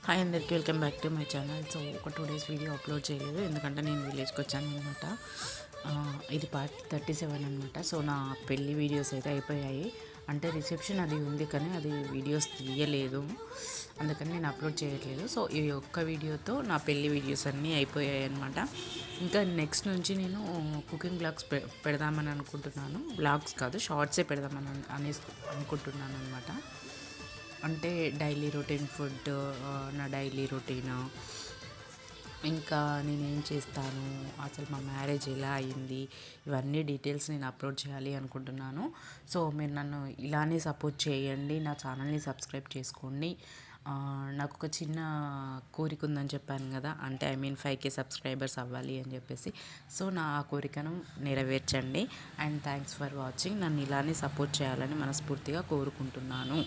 Hi అందరికీ welcome back to my channel. So ఒక 2 days video upload చేయలేదు ఎందుకంటే నేను విలేజ్కి వచ్చాను అనమాట. ఇది పార్ట్ 37 అనమాట. సో నా పెళ్ళి వీడియోస్ అయితే అయిపోయాయి. అంటే రిసెప్షన్ అది ఉంది కానీ అది వీడియోస్ తీయలేదు, అందుకని నేను అప్లోడ్ చేయట్లేదు. సో ఈ ఒక్క వీడియోతో నా పెళ్ళి వీడియోస్ అన్నీ అయిపోయాయి అనమాట. ఇంకా నెక్స్ట్ నుంచి నేను కుకింగ్ బ్లాగ్స్ పెడదామని అనుకుంటున్నాను. బ్లాగ్స్ కాదు, షార్ట్సే పెడదామని అనుకుంటున్నాను అనమాట. అంటే డైలీ రొటీన్ ఫుడ్, నా డైలీ రొటీన్, ఇంకా నేనేం చేస్తాను, అసలు మా మ్యారేజ్ ఎలా అయింది, ఇవన్నీ డీటెయిల్స్ నేను అప్లోడ్ చేయాలి అనుకుంటున్నాను. సో మీరు నన్ను ఇలానే సపోర్ట్ చేయండి, నా ఛానల్ని సబ్స్క్రైబ్ చేసుకోండి. నాకు ఒక చిన్న కోరిక ఉందని చెప్పాను కదా, అంటే 5K సబ్స్క్రైబర్స్ అవ్వాలి అని చెప్పేసి. సో నా ఆ కోరికను నెరవేర్చండి. And thanks for watching. నన్ను ఇలానే సపోర్ట్ చేయాలని మనస్ఫూర్తిగా కోరుకుంటున్నాను.